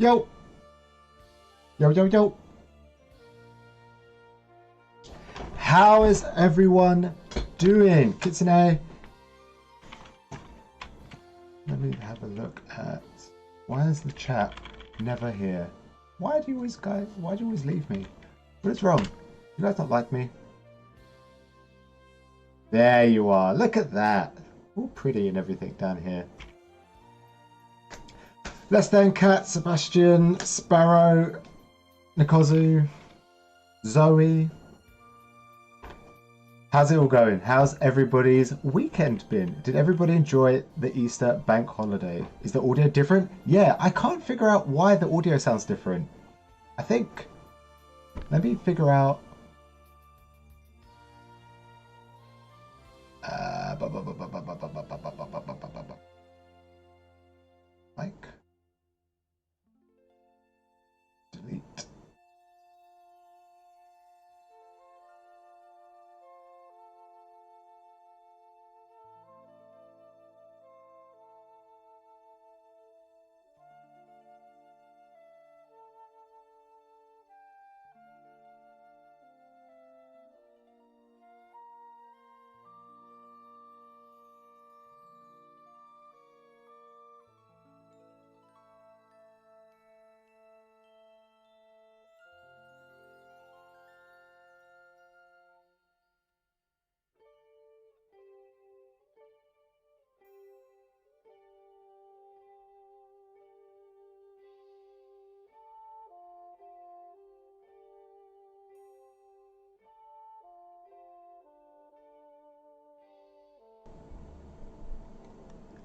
Yo! Yo, yo, yo! How is everyone doing? Kitsune! Let me have a look at... Why is the chat never here? Why do you always leave me? What is wrong? You guys not like me? There you are. Look at that. All pretty and everything down here. Less Than Cat, Sebastian, Sparrow, Nikozu, Zoe. How's it all going? How's everybody's weekend been? Did everybody enjoy the Easter bank holiday? Is the audio different? Yeah, I can't figure out why the audio sounds different. I think... Let me figure out... Mic. Delete.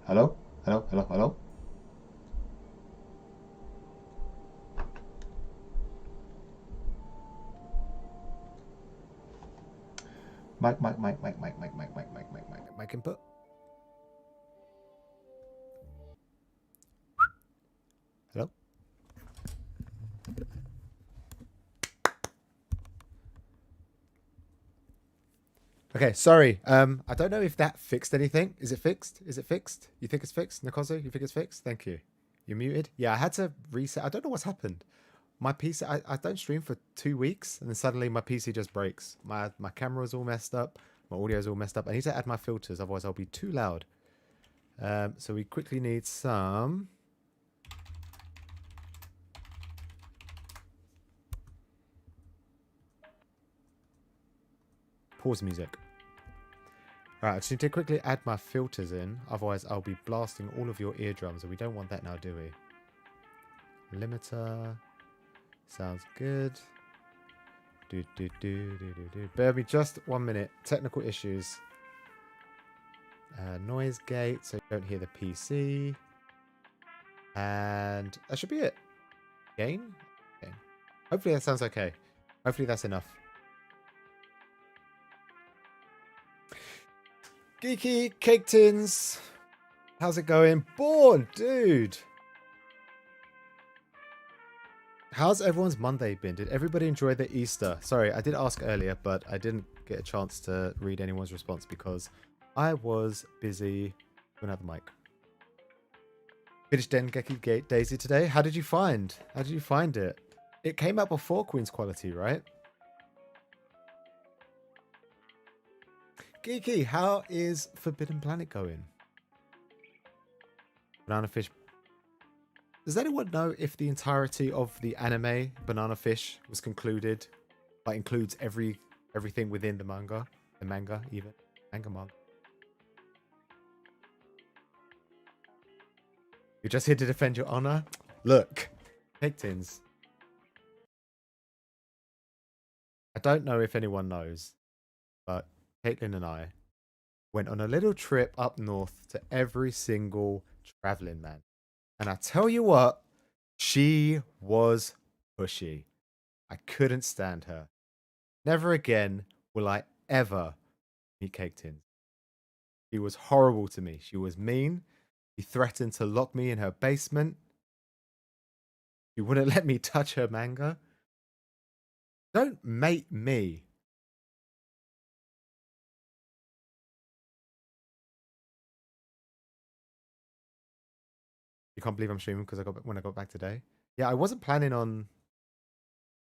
Hello? Hello? Hello? Hello? Mic input. Hello? Okay, sorry. I don't know if that fixed anything. Is it fixed? Is it fixed? You think it's fixed? Nikozu, you think it's fixed? Thank you. You're muted? Yeah, I had to reset. I don't know what's happened. My PC, I don't stream for 2 weeks, and then suddenly my PC just breaks. My camera's all messed up. My audio's all messed up. I need to add my filters, otherwise I'll be too loud. So we quickly need some... Pause music. Alright, I just need to quickly add my filters in, otherwise I'll be blasting all of your eardrums, and we don't want that now, do we? Limiter. Sounds good. Bear with me just 1 minute. Technical issues. Noise gate, so you don't hear the PC. And that should be it. Gain? Okay. Hopefully that sounds okay. Hopefully that's enough. Geeky, Caketinz. How's it going? Born, dude. How's everyone's Monday been? Did everybody enjoy the Easter? Sorry, I did ask earlier, but I didn't get a chance to read anyone's response because I was busy. Another mic. Finished Dengeki Gate Daisy today. How did you find? How did you find it? It came out before Queen's Quality, right? Geeky, how is Forbidden Planet going? Banana Fish. Does anyone know if the entirety of the anime Banana Fish was concluded? Like includes everything within the manga? The manga even? Manga. You're just here to defend your honor? Look. Caketinz. I don't know if anyone knows, but Caitlin and I went on a little trip up north to every single traveling man. And I tell you what, she was pushy. I couldn't stand her. Never again will I ever meet Caketinz. She was horrible to me. She was mean. She threatened to lock me in her basement. She wouldn't let me touch her manga. Don't mate me. You can't believe I'm streaming because when I got back today. Yeah, I wasn't planning on.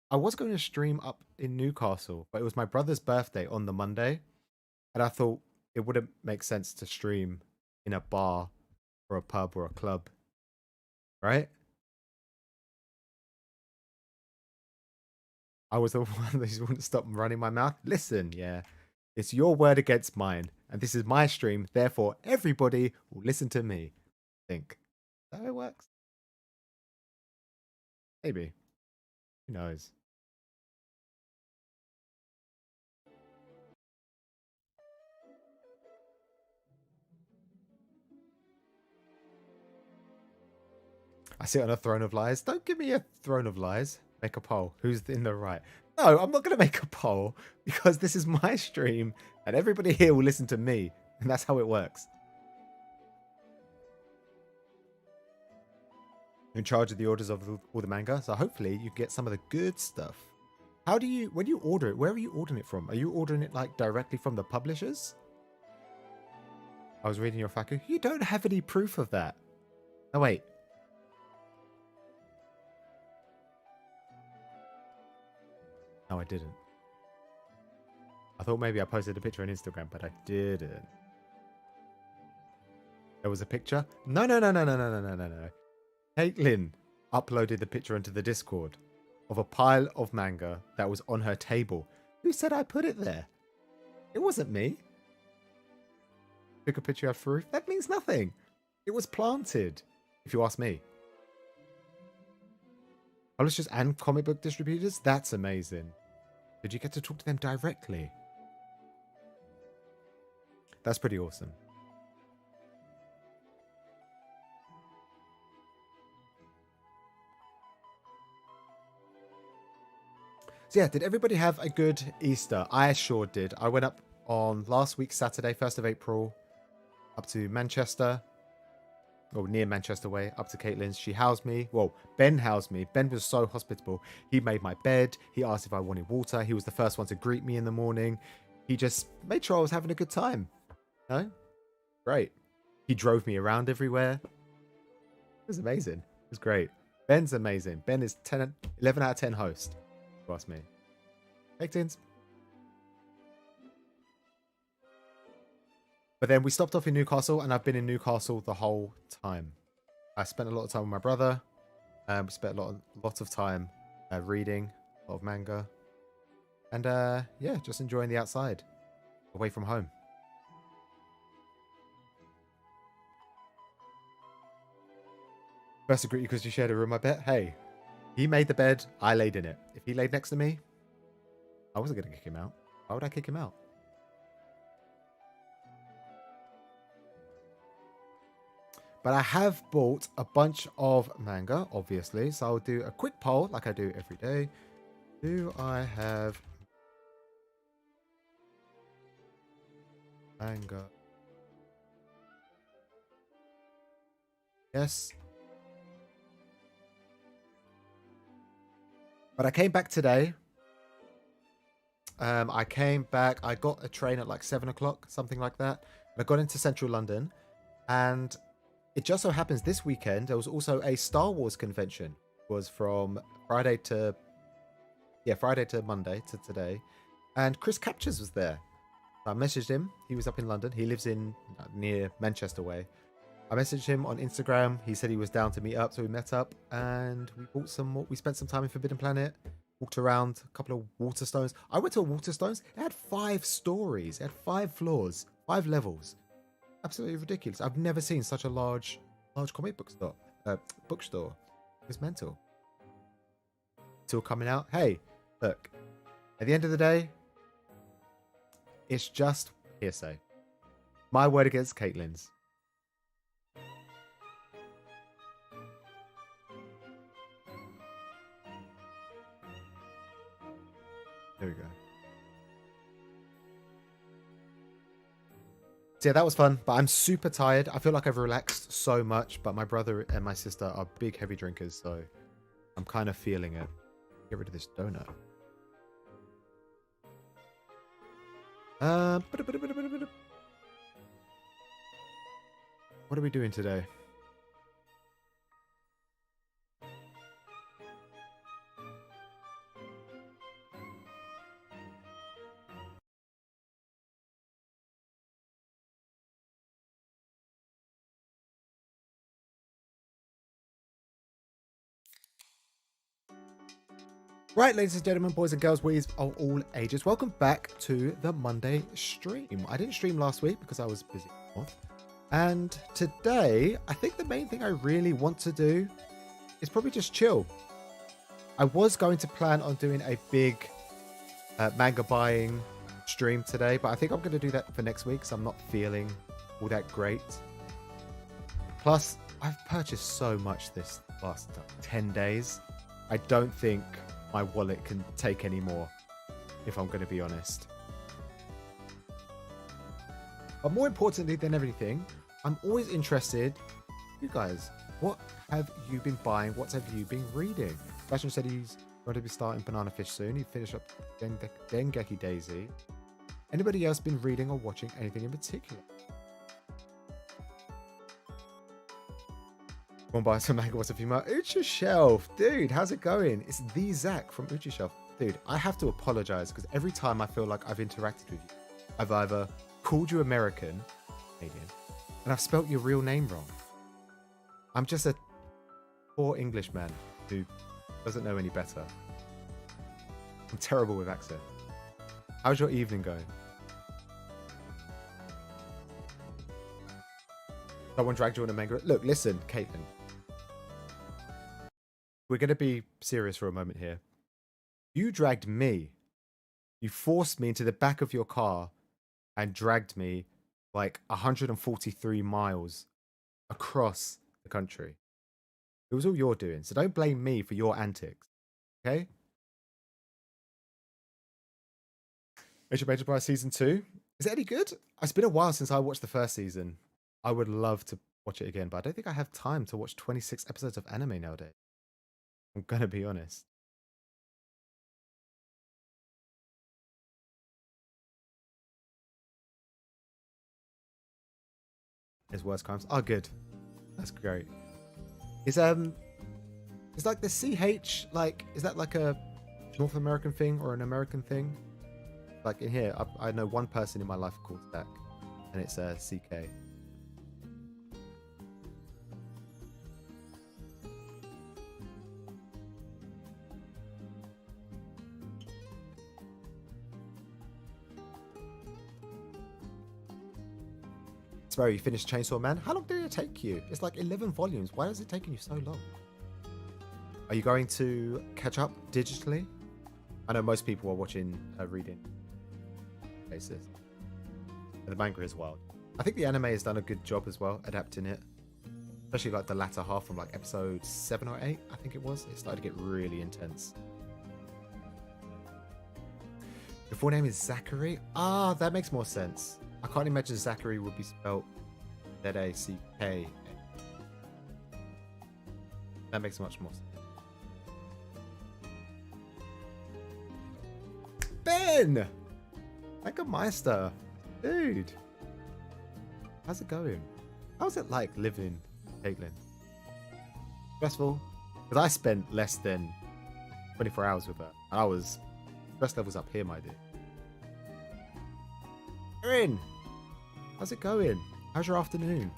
I was going to stream up in Newcastle, but it was my brother's birthday on the Monday, and I thought it wouldn't make sense to stream in a bar or a pub or a club, right? I was the one that just wouldn't stop running my mouth. Listen, yeah, it's your word against mine, and this is my stream. Therefore, everybody will listen to me. Think. Is that how it works? Maybe. Who knows? I sit on a throne of lies. Don't give me a throne of lies. Make a poll. Who's in the right? No, I'm not going to make a poll because this is my stream and everybody here will listen to me. And that's how it works. You're in charge of the orders of all the manga. So hopefully you get some of the good stuff. How do you, when you order it, where are you ordering it from? Are you ordering it like directly from the publishers? I was reading your FAQ. You don't have any proof of that. Oh, wait. No, I didn't. I thought maybe I posted a picture on Instagram, but I didn't. There was a picture? No, no, no, no, no, no, no, no, no, no. Caitlin uploaded the picture into the Discord of a pile of manga that was on her table. Who said I put it there? It wasn't me. Took a picture of proof. That means nothing. It was planted, if you ask me. Publishers and comic book distributors? That's amazing. Did you get to talk to them directly? That's pretty awesome. So yeah, did everybody have a good Easter? I sure did. I went up on last week, Saturday, 1st of April, up to Manchester, or near Manchester way, up to Caitlin's. She housed me. Well, Ben housed me. Ben was so hospitable. He made my bed. He asked if I wanted water. He was the first one to greet me in the morning. He just made sure I was having a good time. No? Great. He drove me around everywhere. It was amazing. It was great. Ben's amazing. Ben is 11 out of 10 host. Trust me. Caketinz. But then we stopped off in Newcastle, and I've been in Newcastle the whole time. I spent a lot of time with my brother. We spent a lot of time reading, a lot of manga. And yeah, just enjoying the outside, away from home. First to greet you because you shared a room, I bet. Hey, he made the bed, I laid in it. If he laid next to me, I wasn't going to kick him out. Why would I kick him out? But I have bought a bunch of manga, obviously. So I'll do a quick poll like I do every day. Do I have manga? Yes. But I came back today. I came back. I got a train at like 7 o'clock, something like that. I got into central London. And it just so happens this weekend, there was also a Star Wars convention. It was from Friday to Monday to today. And Chris Captures was there. I messaged him. He was up in London. He lives in near Manchester way. I messaged him on Instagram. He said he was down to meet up, so we met up and we bought some more. We spent some time in Forbidden Planet, walked around a couple of Waterstones. I went to a Waterstones. It had 5 stories. It had 5 floors, 5 levels. Absolutely ridiculous. I've never seen such a large comic book store. Bookstore. It was mental. Still coming out. Hey, look. At the end of the day, it's just hearsay. My word against Caitlin's. There we go. So yeah, that was fun, but I'm super tired. I feel like I've relaxed so much, but my brother and my sister are big heavy drinkers, so I'm kind of feeling it. Get rid of this donut. What are we doing today? Right, ladies and gentlemen, boys and girls, we's of all ages, welcome back to the Monday stream. I didn't stream last week because I was busy. And today, I think the main thing I really want to do is probably just chill. I was going to plan on doing a big manga buying stream today, but I think I'm going to do that for next week because I'm not feeling all that great. Plus, I've purchased so much this last 10 days. I don't think my wallet can take any more, if I'm going to be honest. But more importantly than everything, I'm always interested, you guys, what have you been buying? What have you been reading? Fashion said he's going to be starting Banana Fish soon. He finished up Dengeki Daisy. Anybody else been reading or watching anything in particular? Go and buy some manga. What's a few more? Uchi Shelf. Dude, how's it going? It's the Zach from Uchi Shelf. Dude, I have to apologize because every time I feel like I've interacted with you, I've either called you American, Canadian, and I've spelt your real name wrong. I'm just a poor Englishman who doesn't know any better. I'm terrible with accent. How's your evening going? Someone dragged you on a manga. Look, listen, Caitlin. We're going to be serious for a moment here. You dragged me. You forced me into the back of your car and dragged me like 143 miles across the country. It was all your doing, so don't blame me for your antics. Okay? Mission of Enterprise Season 2. Is it any good? It's been a while since I watched the first season. I would love to watch it again, but I don't think I have time to watch 26 episodes of anime nowadays. I'm gonna be honest. His worst crimes. Oh, good. That's great. Is like the CH, like, is that like a North American thing or an American thing? Like in here, I know one person in my life called Zach, and it's CK. Swear, you finished Chainsaw Man? How long did it take you? It's like 11 volumes. Why is it taking you so long? Are you going to catch up digitally? I know most people are watching, reading basis. And the manga as well. I think the anime has done a good job as well, adapting it. Especially like the latter half from like episode 7 or 8, I think it was. It started to get really intense. Your full name is Zachary? Ah, that makes more sense. I can't imagine Zachary would be spelled Z-A-C-K. That makes much more sense. Ben! Mega Meister. Dude. How's it going? How's it like living, Caitlin? Stressful? Because I spent less than 24 hours with her. And I was... stress levels up here, my dear. Erin! How's it going? How's your afternoon?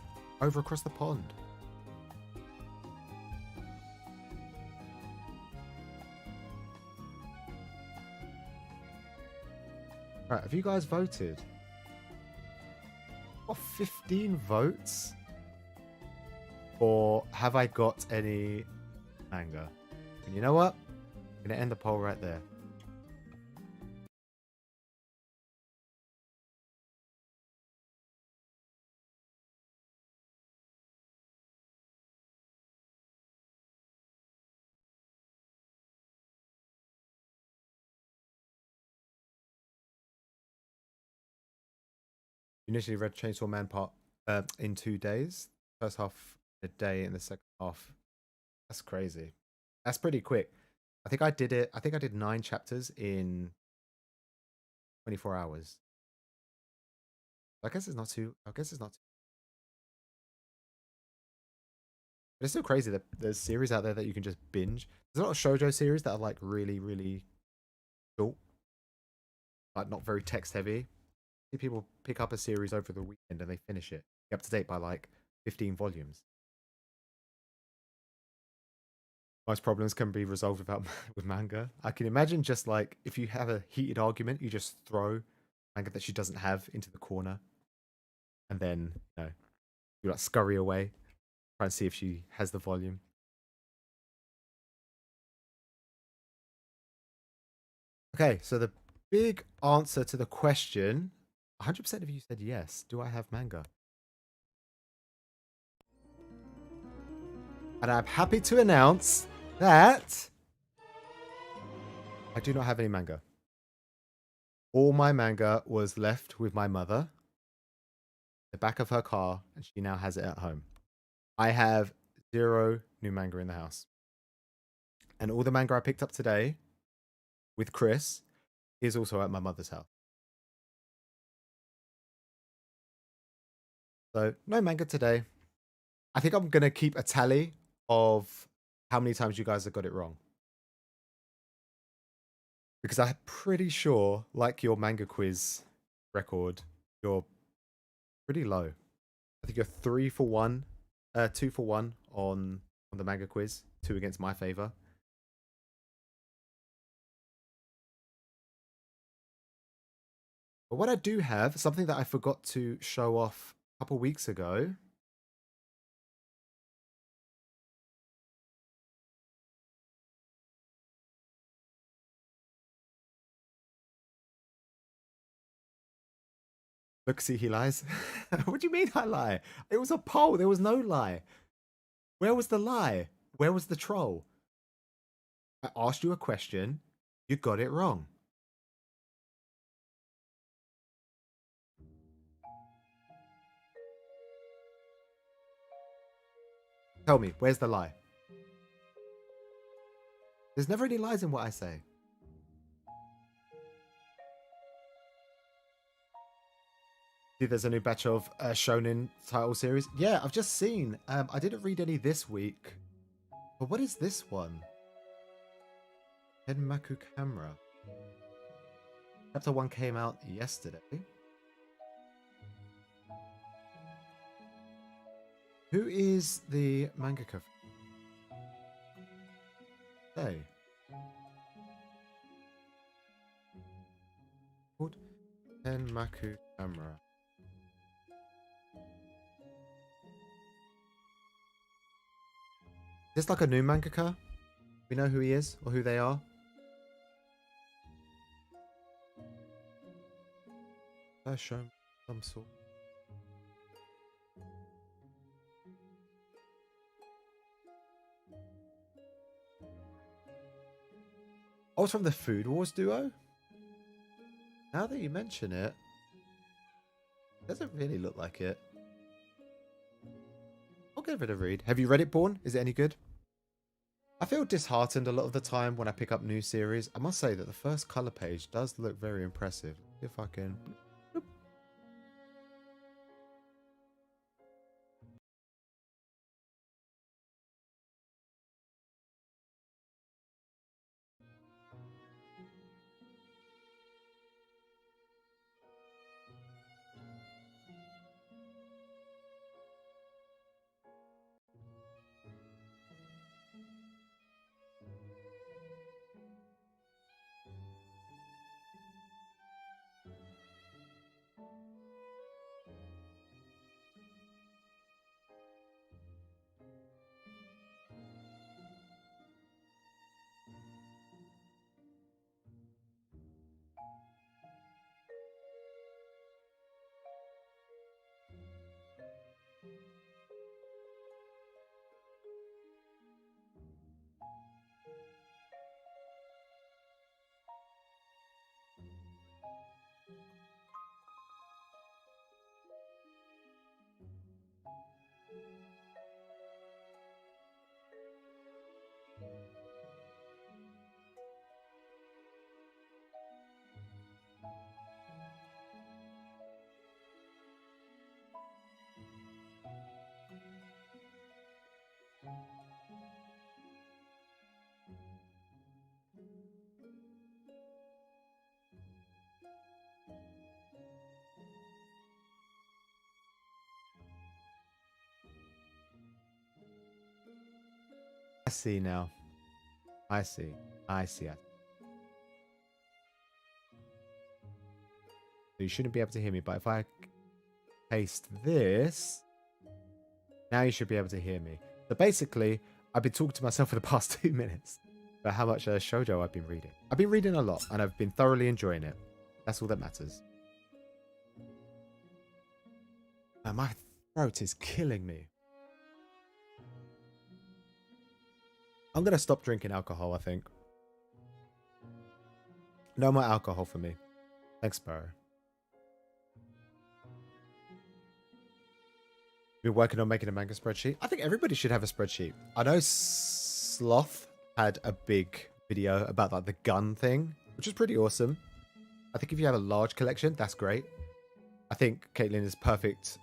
Over across the pond. Right, have you guys voted? What, 15 votes? Or have I got any manga? And you know what? I'm going to end the poll right there. Initially read Chainsaw Man part in 2 days. First half a day and the second half. That's crazy. That's pretty quick. I think I did it. I think I did 9 chapters in 24 hours. I guess it's not too. I guess it's not too. But it's still crazy that there's series out there that you can just binge. There's a lot of shoujo series that are like really, really short, like not very text heavy. See people pick up a series over the weekend and they finish it. Get up to date by like 15 volumes. Most problems can be resolved without with manga. I can imagine just like if you have a heated argument, you just throw manga that she doesn't have into the corner, and then you like scurry away, try and see if she has the volume. Okay, so the big answer to the question, 100% of you said yes. Do I have manga? And I'm happy to announce that I do not have any manga. All my manga was left with my mother, the back of her car, and she now has it at home. I have zero new manga in the house. And all the manga I picked up today with Chris is also at my mother's house. So no manga today. I think I'm gonna keep a tally of how many times you guys have got it wrong. Because I'm pretty sure, like your manga quiz record, you're pretty low. I think you're 3 for 1, 2 for 1 on the manga quiz, 2 against my favor. But what I do have, something that I forgot to show off a couple weeks ago. Look, see, he lies. What do you mean I lie? It was a poll. There was no lie. Where was the lie? Where was the troll? I asked you a question. You got it wrong. Tell me, where's the lie? There's never any lies in what I say. See, there's a new batch of Shonen title series. Yeah, I've just seen. I didn't read any this week. But what is this one? Henmaku Camera. Chapter 1 came out yesterday. Who is the mangaka? Hey. Called Henmaku Camera. Is this like a new mangaka? We know who he is or who they are? Show some sort. Oh, it's from the Food Wars duo? Now that you mention it, doesn't really look like it. I'll give it a read. Have you read it, Born? Is it any good? I feel disheartened a lot of the time when I pick up new series. I must say that the first color page does look very impressive. If I can... I see now. I see. I see. So you shouldn't be able to hear me, but if I paste this, now you should be able to hear me. So basically, I've been talking to myself for the past 2 minutes about how much shoujo I've been reading. I've been reading a lot, and I've been thoroughly enjoying it. That's all that matters. And my throat is killing me. I'm going to stop drinking alcohol, I think. No more alcohol for me. Thanks, Sparrow. Been working on making a manga spreadsheet. I think everybody should have a spreadsheet. I know Sloth had a big video about like the gun thing, which is pretty awesome. I think if you have a large collection, that's great. I think Caitlin is a perfect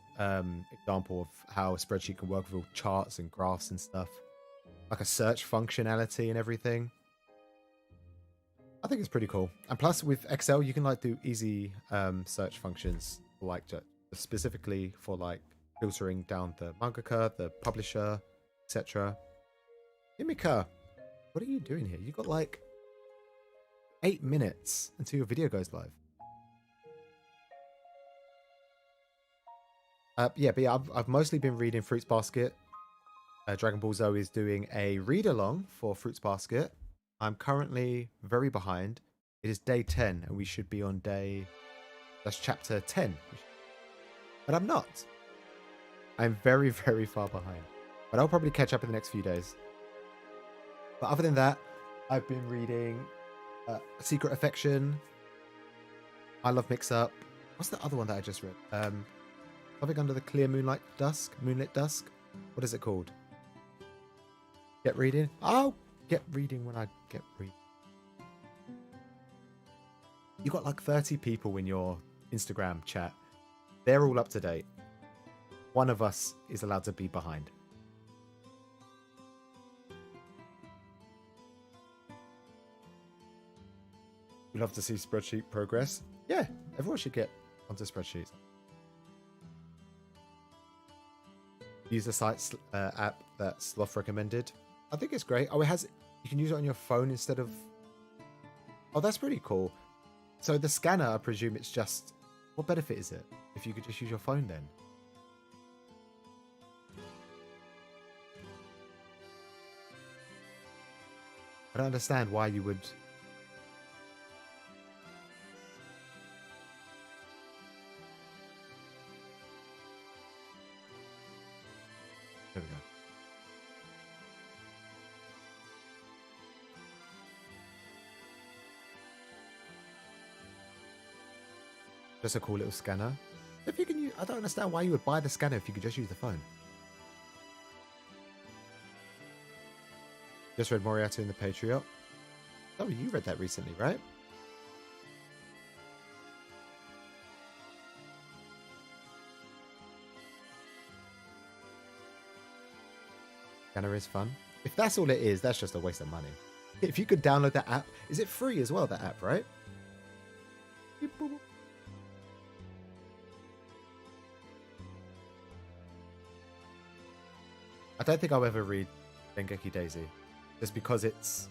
example of how a spreadsheet can work with all charts and graphs and stuff. Like a search functionality and everything. I think it's pretty cool. And plus with Excel, you can like do easy search functions like specifically for like filtering down the mangaka, the publisher, etc. Himika, what are you doing here? You got like 8 minutes until your video goes live. But yeah, I've mostly been reading Fruits Basket. Dragon Ball Z is doing a read-along for Fruits Basket. I'm currently very behind. It is day 10, and we should be on that's chapter 10. But I'm not. I'm very, very far behind. But I'll probably catch up in the next few days. But other than that, I've been reading Secret Affection, I Love Mix Up. What's the other one that I just read? Something Under the Clear Moonlit Dusk. What is it called? Get reading. I'll get reading when I get reading. You got like 30 people in your Instagram chat. They're all up to date. One of us is allowed to be behind. We love to see spreadsheet progress. Yeah, everyone should get onto spreadsheets. Use the site app that Sloth recommended. I think it's great. Oh, you can use it on your phone instead of... Oh, that's pretty cool. So the scanner, I presume it's just... What benefit is it if you could just use your phone then? I don't understand why you would... There we go. Just a cool little scanner. If you can use, I don't understand why you would buy the scanner if you could just use the phone. Just read Moriarty in the Patriot. Oh, you read that recently, right? Scanner is fun. If that's all it is, that's just a waste of money. If you could download that app, is it free as well, that app, right? I don't think I'll ever read Dengeki Daisy, just because it's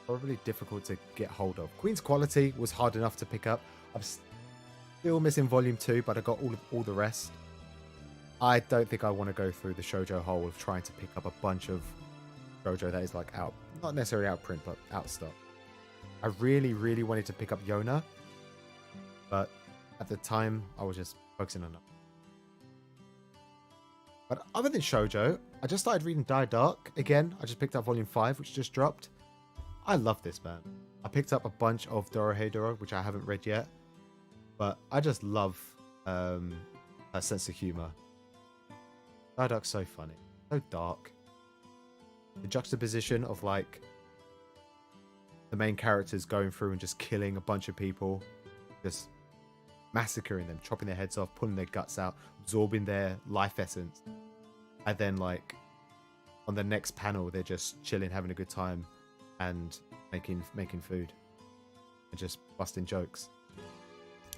probably difficult to get hold of. Queen's Quality was hard enough to pick up. I'm still missing Volume 2, but I got all the rest. I don't think I want to go through the shoujo hole of trying to pick up a bunch of shoujo that is like out, not necessarily out print, but out stock. I really, really wanted to pick up Yona, but at the time I was just focusing on it. But other than shoujo, I just started reading Die Dark again. I just picked up Volume 5, which just dropped. I love this, man. I picked up a bunch of Dorohedoro, which I haven't read yet, but I just love her sense of humor. Die Dark's so funny, so dark. The juxtaposition of like the main characters going through and just killing a bunch of people, just massacring them, chopping their heads off, pulling their guts out, absorbing their life essence, and then like on the next panel they're just chilling, having a good time, and making food and just busting jokes.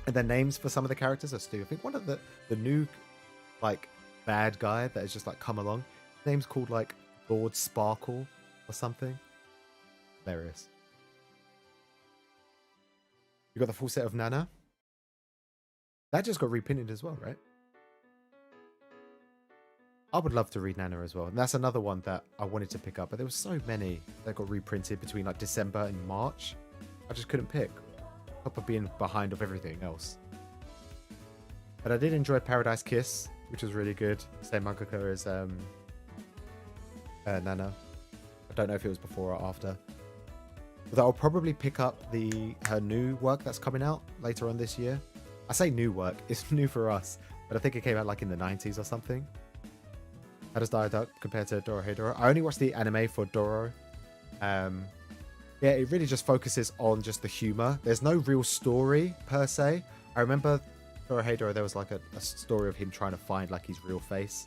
And their names for some of the characters are Stu. I think one of the new like bad guy that has just like come along, his name's called like Lord Sparkle or something. Hilarious. You got the full set of Nana. That just got reprinted as well, right? I would love to read Nana as well. And that's another one that I wanted to pick up, but there were so many that got reprinted between like December and March. I just couldn't pick. Top of being behind of everything else. But I did enjoy Paradise Kiss, which was really good. Same mangaka as Nana. I don't know if it was before or after. But I'll probably pick up her new work that's coming out later on this year. I say new work, it's new for us, but I think it came out like in the 90s or something. How does Diaduck compare to Dorohedoro? I only watched the anime for Doro. Yeah, it really just focuses on just the humor. There's no real story per se. I remember Dorohedoro, there was like a story of him trying to find like his real face.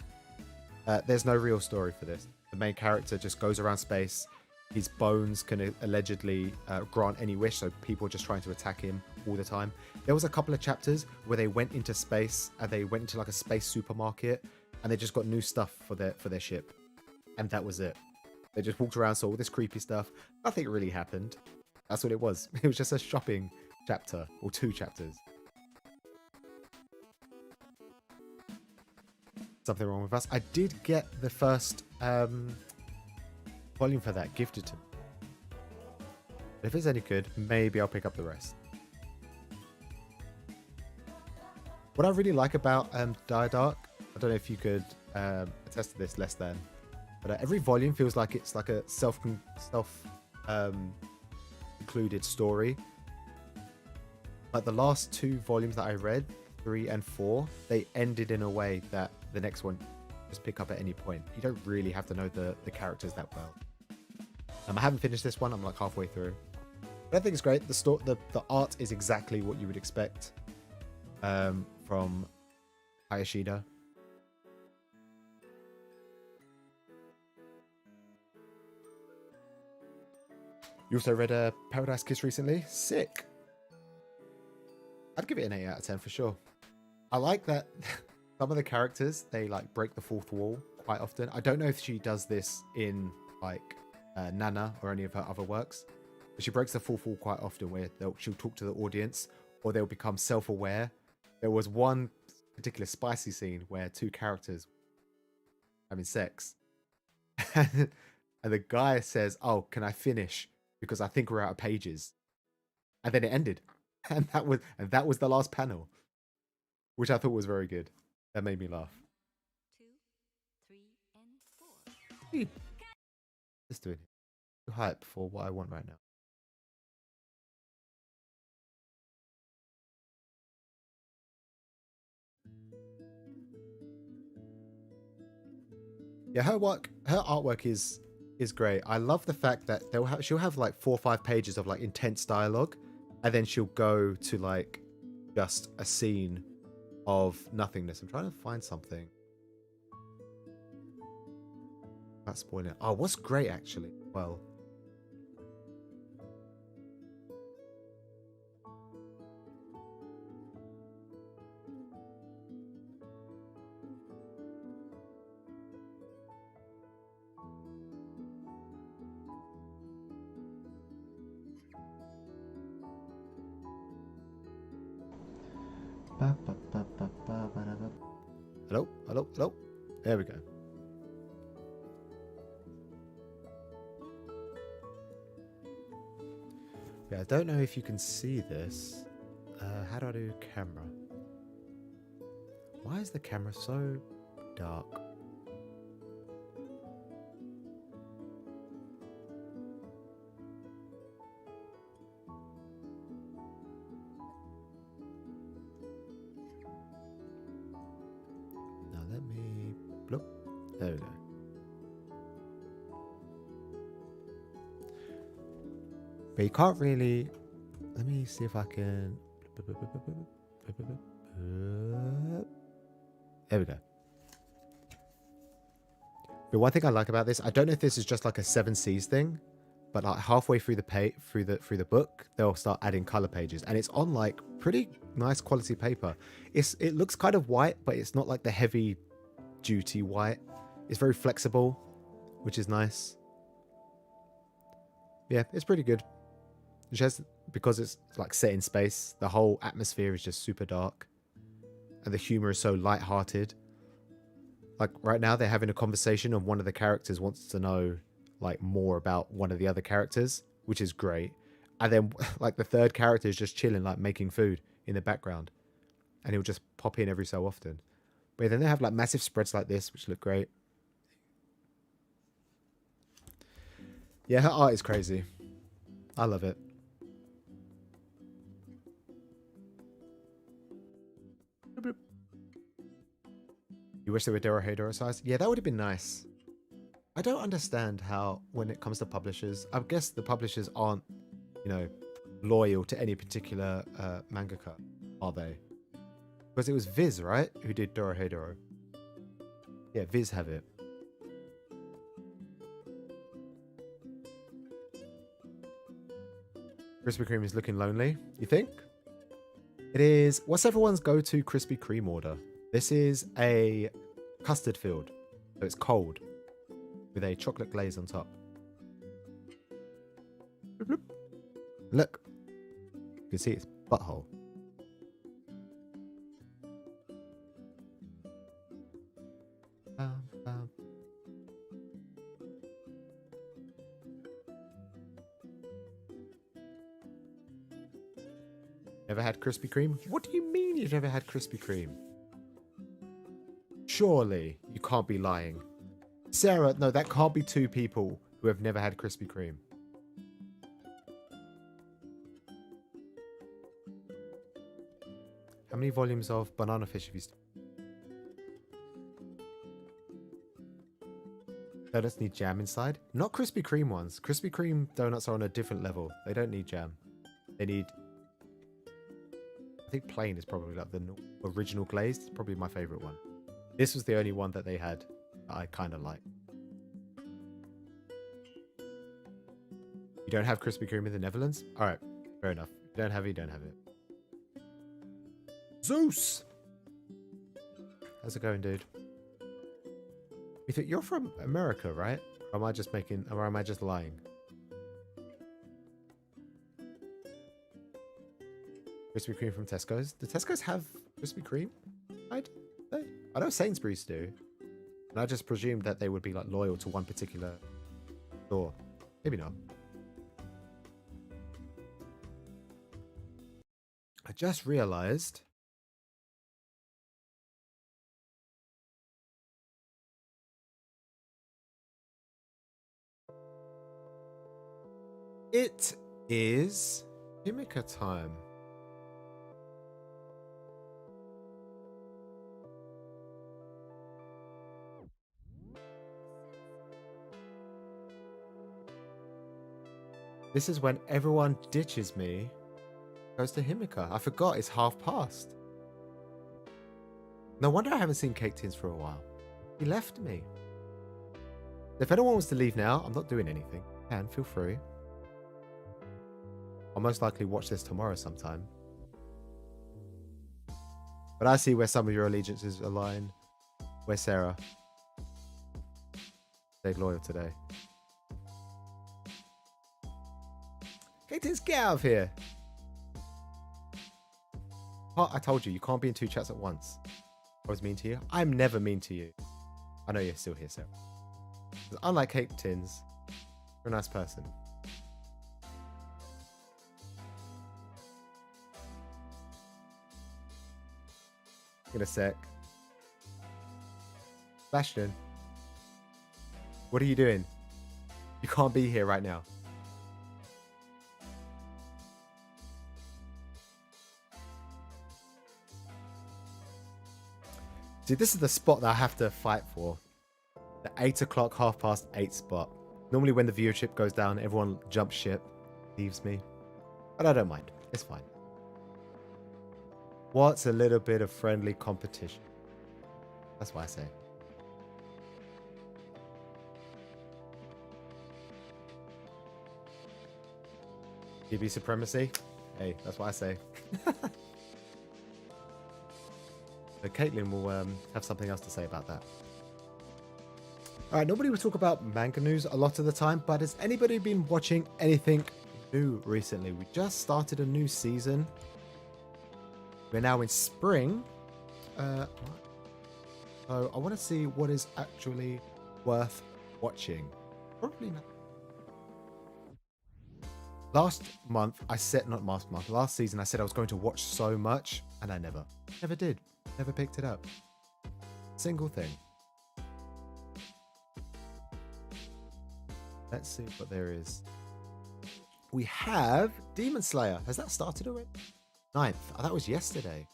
There's no real story for this. The main character just goes around space. His bones can allegedly grant any wish, so people are just trying to attack him all the time. There was a couple of chapters where they went into space and they went into like a space supermarket and they just got new stuff for their ship. And that was it. They just walked around, saw all this creepy stuff. Nothing really happened. That's what it was. It was just a shopping chapter, or 2 chapters. Something wrong with us. I did get the first volume for that gifted to me. If it's any good, maybe I'll pick up the rest. What I really like about Diadark, I don't know if you could attest to this less than, but every volume feels like it's like a concluded story. Like the last 2 volumes that I read, 3 and 4, they ended in a way that the next one just pick up at any point. You don't really have to know the characters that well. I haven't finished this one. I'm like halfway through. But I think it's great. The art is exactly what you would expect from Hayashida. You also read Paradise Kiss recently? Sick. I'd give it an 8 out of 10 for sure. I like that some of the characters, they like break the 4th wall quite often. I don't know if she does this in like Nana or any of her other works, but she breaks the 4th wall quite often where she'll talk to the audience or they'll become self-aware. There was one particular spicy scene where 2 characters having sex and the guy says, "Oh, can I finish? Because I think we're out of pages." And then it ended. And that was the last panel, which I thought was very good. That made me laugh. 2, 3, and 4. Just doing it. Too hype for what I want right now. Yeah, her artwork is great. I love the fact that she'll have like 4 or 5 pages of like intense dialogue, and then she'll go to like just a scene of nothingness. I'm trying to find something. Not spoiling it. Oh, what's great actually? Well, hello, hello, hello. There we go. Yeah, I don't know if you can see this. How do I do camera? Why is the camera so dark? Now let me bloop. There we go. But you can't really. Let me see if I can. There we go. But one thing I like about this, I don't know if this is just like a 7 Seas thing, but like halfway through the book, they'll start adding color pages, and it's on like pretty nice quality paper. It looks kind of white, but it's not like the heavy duty white. It's very flexible, which is nice. Yeah, it's pretty good. Just because it's like set in space, the whole atmosphere is just super dark, and the humor is so light-hearted. Like right now, they're having a conversation, and one of the characters wants to know like more about one of the other characters, which is great. And then like the third character is just chilling, like making food in the background, and he'll just pop in every so often. But then they have like massive spreads like this, which look great. Yeah, her art is crazy. I love it. You wish they were Dorohedoro size? Yeah, that would have been nice. I don't understand how, when it comes to publishers, I guess the publishers aren't, you know, loyal to any particular mangaka, are they? Because it was Viz, right, who did Dorohedoro. Yeah, Viz have it. Krispy Kreme is looking lonely, you think? It is. What's everyone's go-to Krispy Kreme order? This is a custard filled, so it's cold with a chocolate glaze on top. Look, you can see its butthole. Never had Krispy Kreme? What do you mean you've never had Krispy Kreme? Surely you can't be lying. Sarah, no, that can't be two people who have never had Krispy Kreme. How many volumes of Banana Fish have you Donuts need jam inside? Not Krispy Kreme ones. Krispy Kreme donuts are on a different level. They don't need jam. They need... I think plain is probably like the original glazed. It's probably my favorite one. This was the only one that they had that I kind of like. You don't have Krispy Kreme in the Netherlands? Alright, fair enough. If you don't have it, you don't have it. Zeus! How's it going, dude? You think you're from America, right? Or am I just making, or am I just lying? Krispy Kreme from Tesco's. Do Tesco's have Krispy Kreme? I know Sainsbury's do. And I just presumed that they would be like loyal to one particular store. Maybe not. I just realized it is Himika time. This is when everyone ditches me, goes to Himika. I forgot it's 1:30. No wonder I haven't seen Caketinz for a while. He left me. If anyone wants to leave now, I'm not doing anything. You can, feel free. I'll most likely watch this tomorrow sometime. But I see where some of your allegiances align. Where's Sarah? Stayed loyal today. Caketinz, get out of here! I told you, you can't be in two chats at once. I was mean to you? I'm never mean to you. I know you're still here, Sarah. Unlike Caketinz, you're a nice person. In a sec. Bastion. What are you doing? You can't be here right now. See, this is the spot that I have to fight for. The 8 o'clock, 8:30 spot. Normally when the viewership goes down, everyone jumps ship, leaves me. But I don't mind. It's fine. What's a little bit of friendly competition? That's what I say. GB supremacy? Hey, that's what I say. But Caitlin will have something else to say about that. All right, normally we talk about manga news a lot of the time, but has anybody been watching anything new recently? We just started a new season. We're now in spring. So I want to see what is actually worth watching. Probably not. Last season I said I was going to watch so much, and I never did. Never picked it up. Single thing. Let's see what there is. We have Demon Slayer. Has that started already? 9th. Oh, that was yesterday.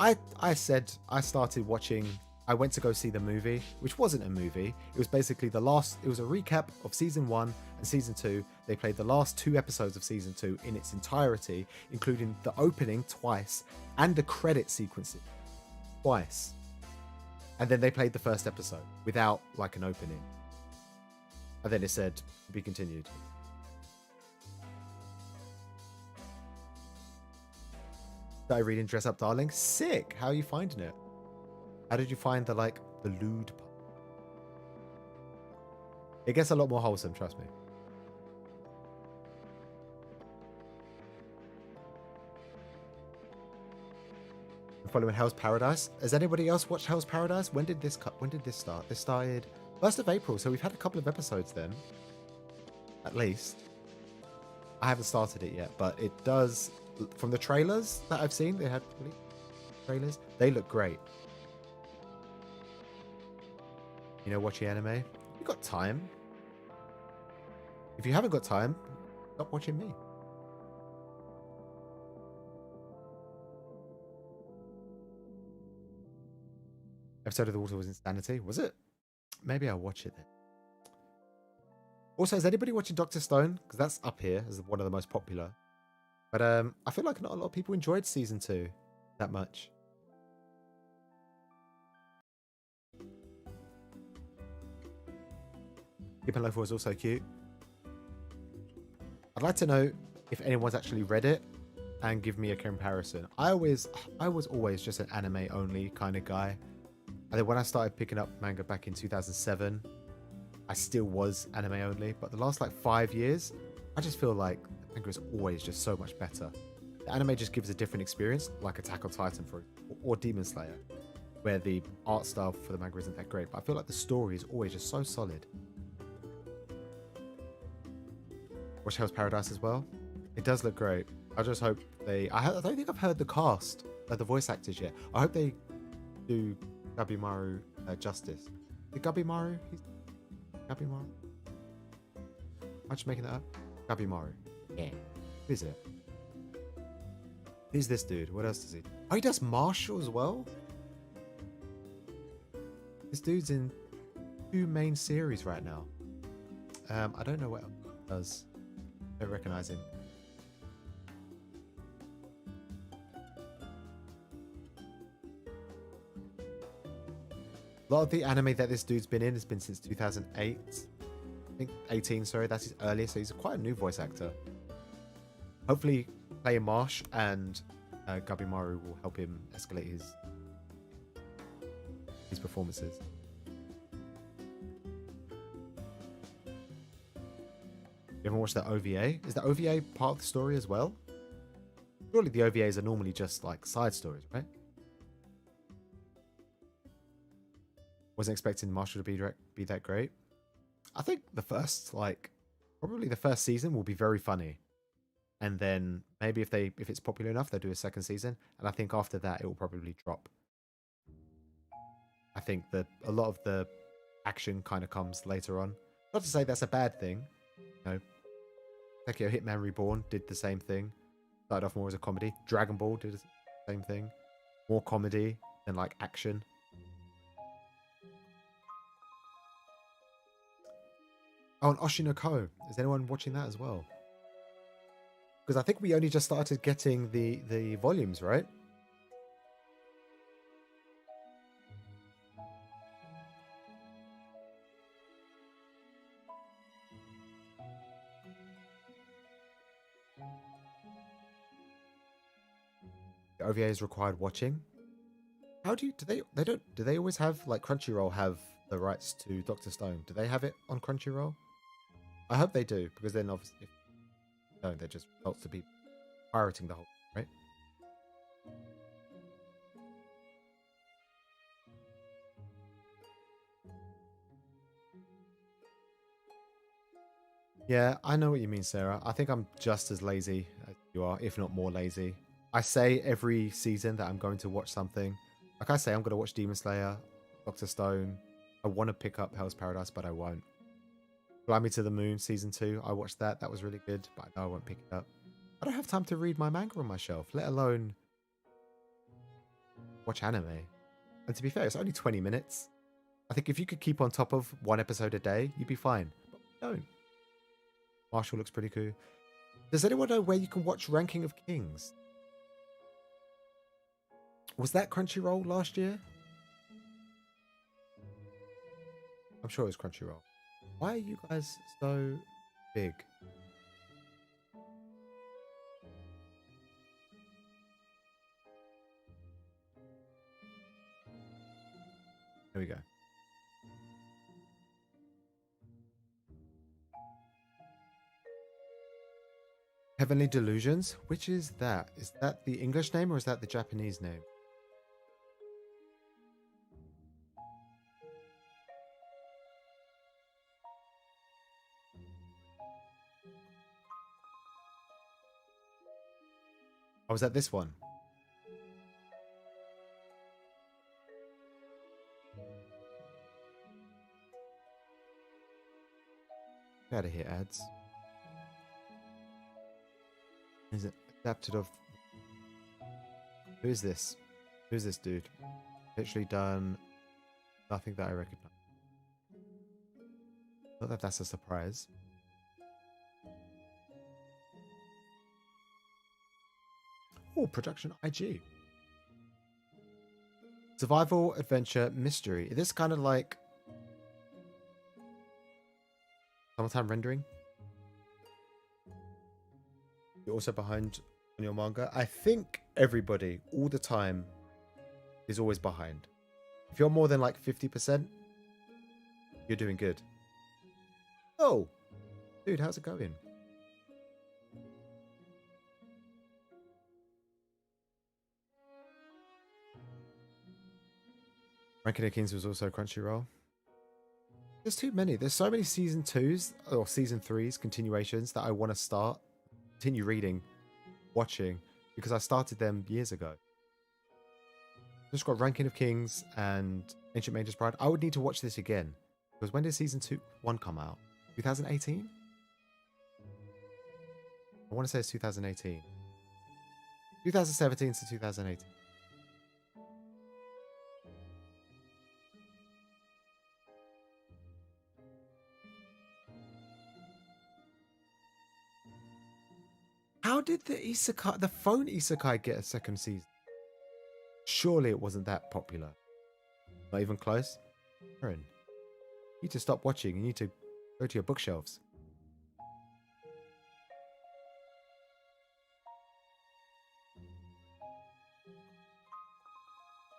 I said I started watching. I went to go see the movie, which wasn't a movie. It was basically it was a recap of season 1 and season 2. They played the last 2 episodes of season 2 in its entirety, including the opening twice and the credit sequences twice. And then they played the first episode without like an opening. And then it said to be continued. Started reading Dress Up Darling. Sick. How are you finding it? How did you find the lewd part? It gets a lot more wholesome, trust me. I'm following Hell's Paradise. Has anybody else watched Hell's Paradise? When did this start? This started 1st of April, so we've had a couple of episodes then. At least. I haven't started it yet, but it does. From the trailers that I've seen, they had trailers. They look great. You know, watching anime. You got time. If you haven't got time, stop watching me. Episode of The Water was Insanity. Was it? Maybe I'll watch it then. Also, is anybody watching Dr. Stone? Because that's up here as one of the most popular. But I feel like not a lot of people enjoyed season 2 that much. Keep and Loafer was also cute. I'd like to know if anyone's actually read it and give me a comparison. I was always just an anime only kind of guy. And then when I started picking up manga back in 2007, I still was anime only. But the last 5 years, I just feel like manga is always just so much better. The anime just gives a different experience, like Attack on Titan or Demon Slayer, where the art style for the manga isn't that great. But I feel like the story is always just so solid. Watch Hell's Paradise as well. It does look great. I just hope I don't think I've heard the cast, the voice actors yet. I hope they do Gabimaru justice. Is it Gabimaru? Gabimaru? Am I just making that up? Gabimaru. Yeah. Who is it? Who's this dude? What else does he do? Oh, he does Marshall as well? This dude's in 2 main series right now. I don't know what else he does. I don't recognize him. A lot of the anime that this dude's been in has been since 2008. I think 18, sorry. That's his earliest, so he's quite a new voice actor. Hopefully playing Marsh and Gabimaru will help him escalate his performances. You haven't watched that OVA? Is the OVA part of the story as well? Surely the OVAs are normally just side stories, right? Wasn't expecting Marshall to be that great. I think probably the first season will be very funny. And then maybe if it's popular enough, they'll do a second season. And I think after that, it will probably drop. I think that a lot of the action kind of comes later on. Not to say that's a bad thing. You know, Tokyo Hitman Reborn did the same thing. Started off more as a comedy. Dragon Ball did the same thing. More comedy than action. Oh, and Oshinoko. Is anyone watching that as well? Because I think we only just started getting the volumes, right? The OVA is required watching. How do they always have Crunchyroll have the rights to Doctor Stone? Do they have it on Crunchyroll? I hope they do, because then obviously if they don't, they're just lots of people pirating the whole thing, right? Yeah, I know what you mean, Sarah. I think I'm just as lazy as you are, if not more lazy. I say every season that I'm going to watch something. Like I say, I'm going to watch Demon Slayer, Doctor Stone. I want to pick up Hell's Paradise, but I won't. Fly Me to the Moon season 2. I watched that. That was really good, but I know I won't pick it up. I don't have time to read my manga on my shelf, let alone watch anime. And to be fair, it's only 20 minutes. I think if you could keep on top of one episode a day, you'd be fine. But don't. Marshall looks pretty cool. Does anyone know where you can watch Ranking of Kings? Was that Crunchyroll last year? I'm sure it was Crunchyroll. Why are you guys so big? Here we go. Heavenly Delusions? Which is that? Is that the English name or is that the Japanese name? Oh, was that this one? Get out of here, ads. Is it adapted of... Who is this? Who's this dude? Literally done nothing that I recognize. Not that that's a surprise. Oh, production IG. Survival, adventure, mystery. Is this kind of like summertime rendering? You're also behind on your manga. I think everybody, all the time, is always behind. If you're more than like 50%, you're doing good. Oh, dude, how's it going? Ranking of Kings was also Crunchyroll. There's too many. There's so many season 2s or season 3s continuations that I want to start, continue reading, watching, because I started them years ago. Just got Ranking of Kings and Ancient Mage's Bride. I would need to watch this again. Because when did season 1 come out? 2018? I want to say it's 2018. 2017 to 2018. How did the phone isekai get a second season? Surely it wasn't that popular. Not even close. Aaron, you need to stop watching. You need to go to your bookshelves.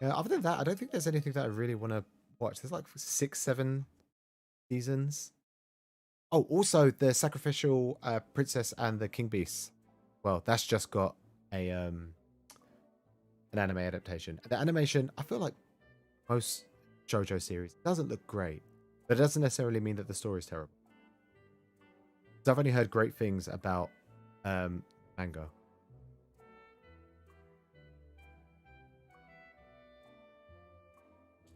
Yeah, other than that, I don't think there's anything that I really want to watch. There's like 6, 7 seasons. Oh, also the Sacrificial Princess and the King Beasts. Well, that's just got a an anime adaptation. The animation, I feel like most JoJo series doesn't look great, but it doesn't necessarily mean that the story's terrible. So I've only heard great things about manga.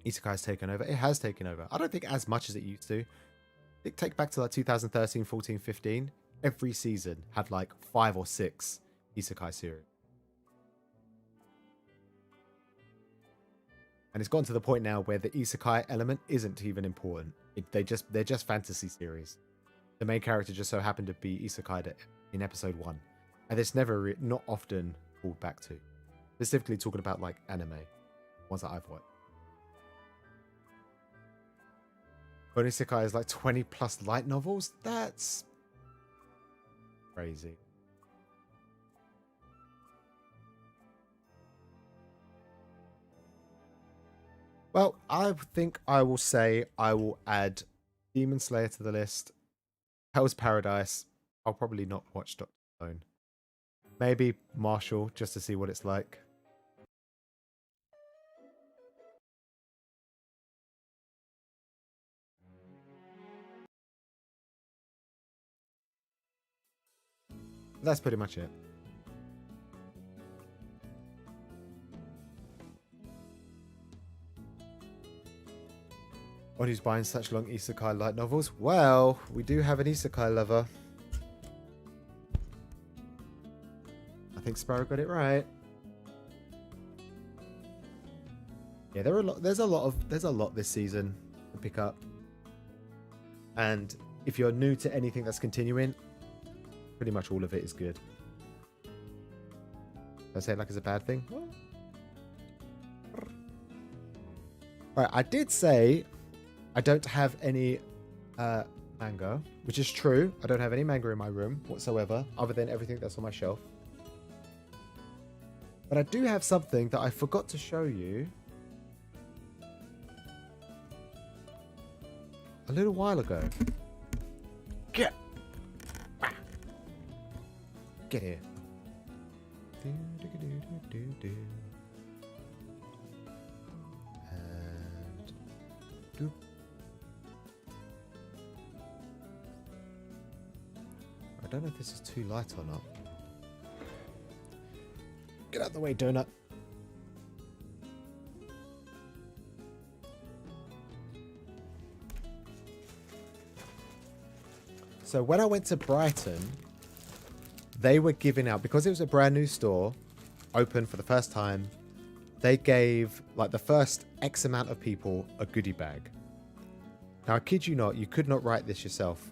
Isekai's taken over. It has taken over. I don't think as much as it used to. Take back to like 2013, 14, 15. Every season had like 5 or 6 Isekai series. And it's gotten to the point now where the Isekai element isn't even important. They're just fantasy series. The main character just so happened to be Isekai'd in episode 1. And it's not often called back to. Specifically talking about like anime. Ones that I've watched. But Isekai is like 20 plus light novels? That's crazy. Well, I think I will say I will add Demon Slayer to the list. Hell's Paradise. I'll probably not watch Doctor Stone. Maybe Marshall, just to see what it's like. That's pretty much it. Who's buying such long isekai light novels? Well, we do have an isekai lover. I think Sparrow got it right. Yeah, there's a lot this season to pick up. And if you're new to anything that's continuing, pretty much all of it is good. Did I say it like it's a bad thing? Right, I did say I don't have any manga, which is true. I don't have any manga in my room whatsoever, other than everything that's on my shelf. But I do have something that I forgot to show you a little while ago. Get here. And doop. I don't know if this is too light or not. Get out of the way, donut. So when I went to Brighton, they were giving out, because it was a brand new store, open for the first time, they gave, like, the first X amount of people a goodie bag. Now, I kid you not, you could not write this yourself.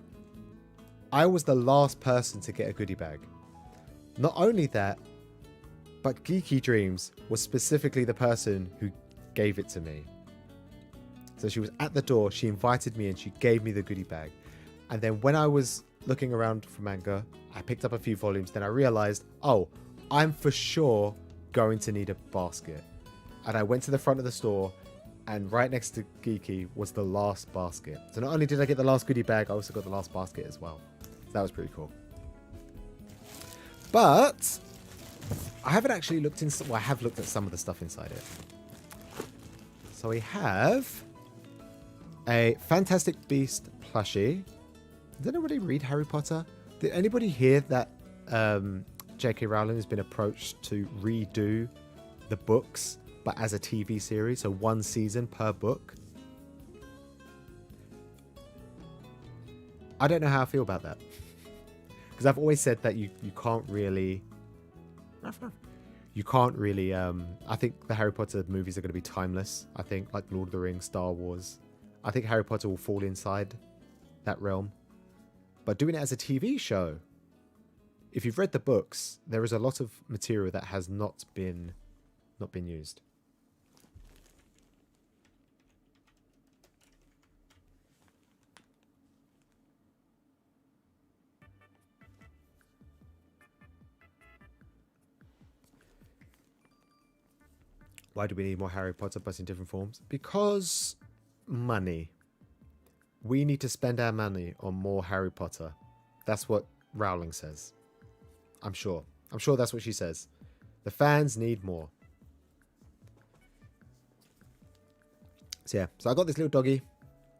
I was the last person to get a goodie bag. Not only that, but Geeky Dreams was specifically the person who gave it to me. So she was at the door, she invited me and she gave me the goodie bag. And then when I was looking around for manga, I picked up a few volumes. Then I realized, oh, I'm for sure going to need a basket. And I went to the front of the store, and right next to Geeky was the last basket. So not only did I get the last goodie bag, I also got the last basket as well. So that was pretty cool. But I haven't actually looked in. Well, I have looked at some of the stuff inside it. So we have a Fantastic Beast plushie. Did anybody read Harry Potter? Did anybody hear that J.K. Rowling has been approached to redo the books, but as a TV series, so one season per book? I don't know how I feel about that. Because I've always said that you can't really... You can't really... I think the Harry Potter movies are going to be timeless. I think, like Lord of the Rings, Star Wars. I think Harry Potter will fall inside that realm. But doing it as a TV show, if you've read the books, there is a lot of material that has not been used. Why do we need more Harry Potter but in different forms? Because money. We need to spend our money on more Harry Potter. That's what Rowling says. I'm sure. I'm sure that's what she says. The fans need more. So yeah. So I got this little doggy,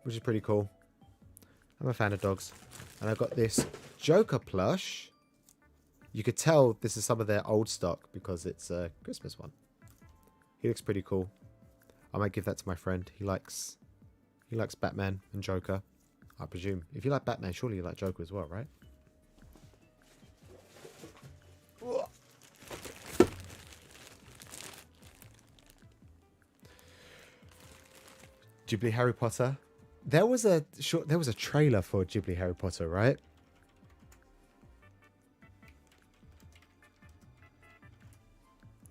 which is pretty cool. I'm a fan of dogs. And I got this Joker plush. You could tell this is some of their old stock because it's a Christmas one. He looks pretty cool. I might give that to my friend. He likes Batman and Joker, I presume. If you like Batman, surely you like Joker as well, right? Ghibli Harry Potter. There was a trailer for Ghibli Harry Potter, right?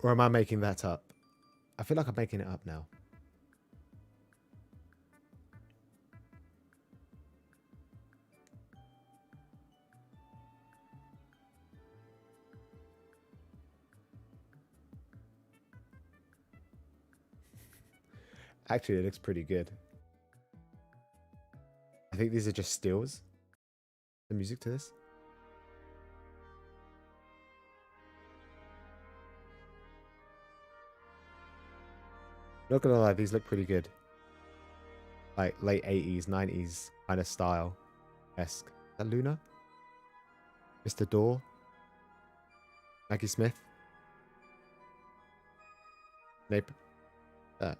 Or am I making that up? I feel like I'm making it up now. Actually, it looks pretty good. I think these are just stills. The music to this. Not gonna lie, these look pretty good. Like late 80s, 90s kind of style esque. Is that Luna? Mr. Door? Maggie Smith? Nape? That.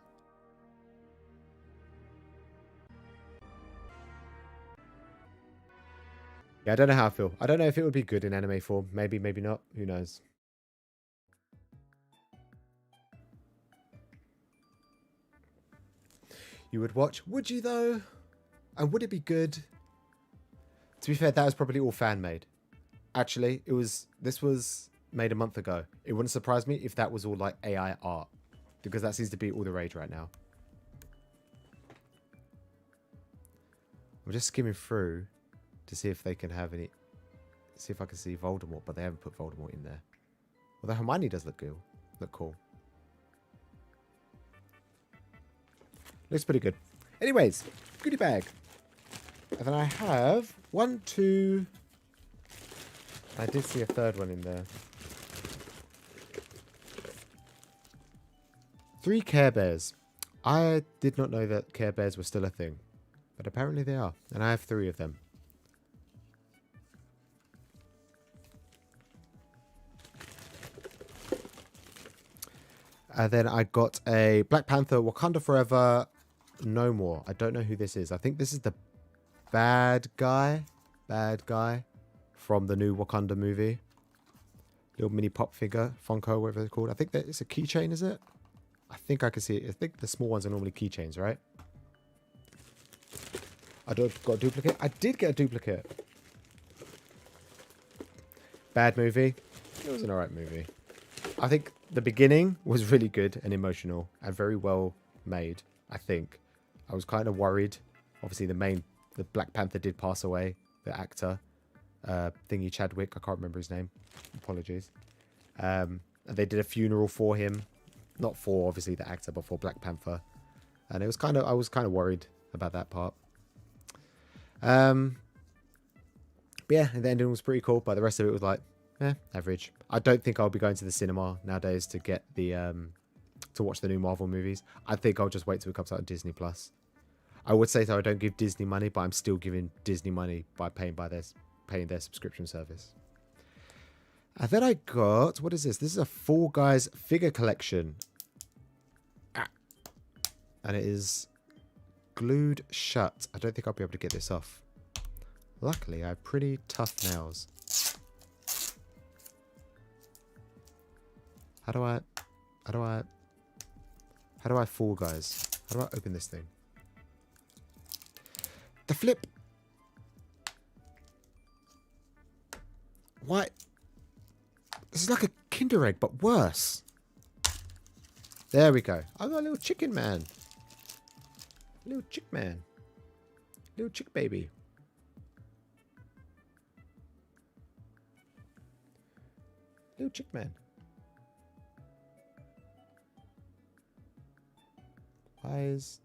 Yeah, I don't know how I feel. I don't know if it would be good in anime form. Maybe, maybe not. Who knows? You would watch? Would you though? And would it be good? To be fair, that was probably all fan made. Actually, this was made a month ago. It wouldn't surprise me if that was all like AI art. Because that seems to be all the rage right now. I'm just skimming through to see if they can have any... See if I can see Voldemort, but they haven't put Voldemort in there. Although Hermione does look cool. Looks pretty good. Anyways, goodie bag. And then I have 1, 2... I did see a third one in there. 3 Care Bears. I did not know that Care Bears were still a thing. But apparently they are. And I have 3 of them. And then I got a Black Panther Wakanda Forever No More. I don't know who this is. I think this is the bad guy from the new Wakanda movie. Little mini pop figure, Funko, whatever they're called. I think that it's a keychain, is it? I think I can see it. I think the small ones are normally keychains, right? I don't got a duplicate. I did get a duplicate. Bad movie. It was an alright movie. I think the beginning was really good and emotional and very well made, I think. I was kind of worried. Obviously, the Black Panther did pass away, the actor. Thingy Chadwick, I can't remember his name. Apologies. And they did a funeral for him. Not for, obviously, the actor, but for Black Panther. And I was kind of worried about that part. But yeah, the ending was pretty cool, but the rest of it was like, average. I don't think I'll be going to the cinema nowadays to get the to watch the new Marvel movies. I think I'll just wait till it comes out on Disney Plus. I would say that I don't give Disney money, but I'm still giving Disney money by paying their subscription service. And then I got, what is this? This is a Fall Guys figure collection. And it is glued shut. I don't think I'll be able to get this off. Luckily, I have pretty tough nails. How do I Fall Guys? How do I open this thing? The flip. Why? This is like a Kinder Egg, but worse. There we go. I got a little chicken man. Little chick man. Little chick baby. Little chick man. Eyes.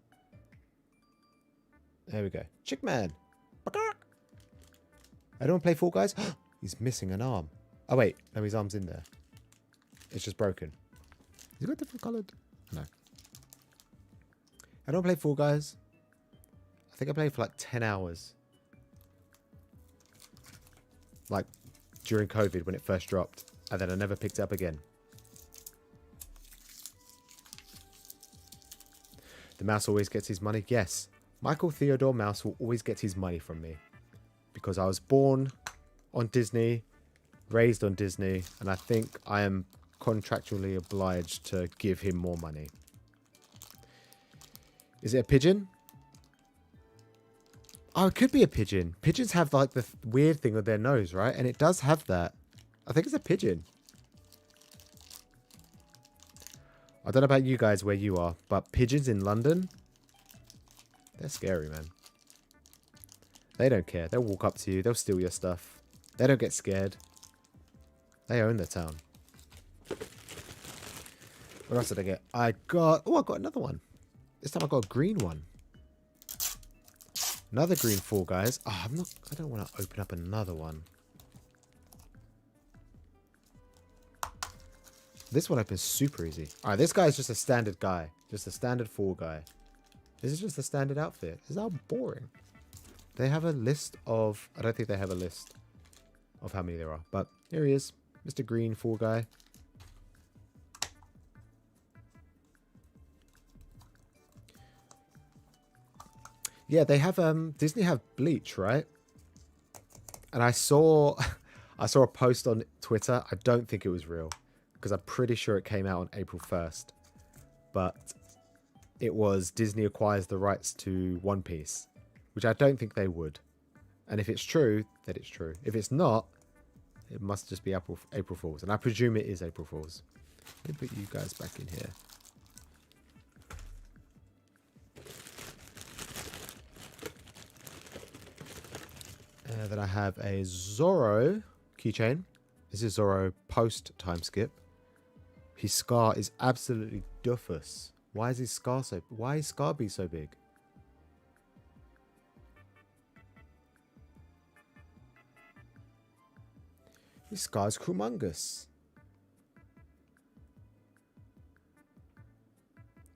There we go. Chick man. I don't play Fall Guys. He's missing an arm. Oh wait, no, his arm's in there. It's just broken. Has he got different coloured? No. I don't play Fall Guys. I think I played for like 10 hours. Like during COVID when it first dropped. And then I never picked it up again. The mouse always gets his money. Yes. Michael Theodore Mouse will always get his money from me. Because I was born on Disney. Raised on Disney. And I think I am contractually obliged to give him more money. Is it a pigeon? Oh, it could be a pigeon. Pigeons have like the weird thing on their nose, right? And it does have that. I think it's a pigeon. I don't know about you guys where you are, but pigeons in London, they're scary, man. They don't care. They'll walk up to you. They'll steal your stuff. They don't get scared. They own the town. What else did I get? I got... Oh, I got another one. This time I got a green one. Another green Fall Guys. Oh, I don't want to open up another one. This one opens super easy. Alright, this guy is just a standard guy. Just a standard Fall Guy. This is just a standard outfit. This is how boring. They have a list of... I don't think they have a list of how many there are. But here he is. Mr. Green Fall Guy. Yeah, they have... Disney have Bleach, right? And I saw... I saw a post on Twitter. I don't think it was real. Because I'm pretty sure it came out on April 1st. But it was Disney acquires the rights to One Piece. Which I don't think they would. And if it's true, then it's true. If it's not, it must just be April Fool's. And I presume it is April Fool's. Let me put you guys back in here. Then I have a Zoro keychain. This is Zoro post time skip. His scar is absolutely doofus. Why is his scar so... Why is Scar be so big? His scar is humongous.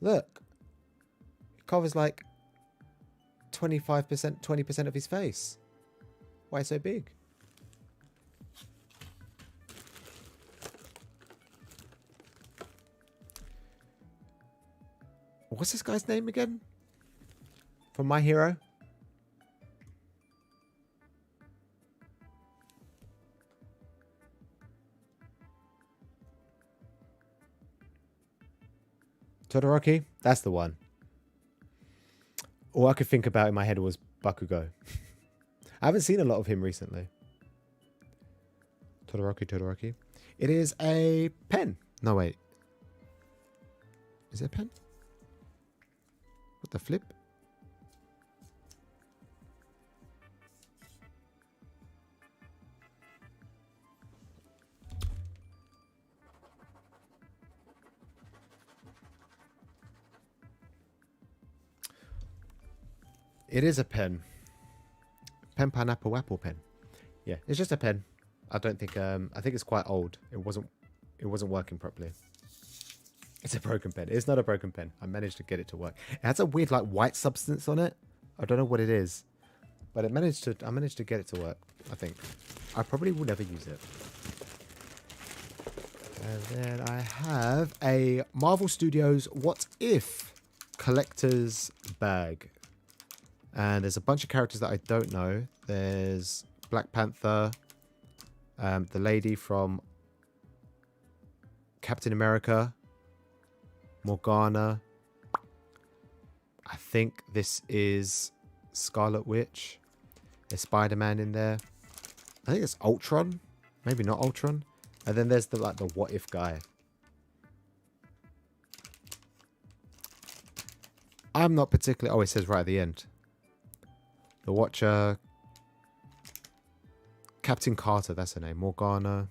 Look. It covers like 25%, 20% of his face. Why so big? What's this guy's name again? From My Hero? Todoroki? That's the one. All I could think about in my head was Bakugo. I haven't seen a lot of him recently. Todoroki. It is a pen. No, wait. Is it a pen? What the flip? It is a pen. Pen, pineapple, apple pen. Yeah, it's just a pen. I don't think I think it's quite old. It wasn't working properly. It's a broken pen. It's not a broken pen. I managed to get it to work. It has a weird like white substance on it. I don't know what it is. But I managed to get it to work, I think. I probably will never use it. And then I have a Marvel Studios What If collector's bag. And there's a bunch of characters that I don't know. There's Black Panther, the lady from Captain America, Morgana. I think this is Scarlet Witch. There's Spider-Man in there. I think it's Ultron. Maybe not Ultron. And then there's the What If guy. I'm not particularly... Oh, it says right at the end. The Watcher. Captain Carter, that's her name. Morgana.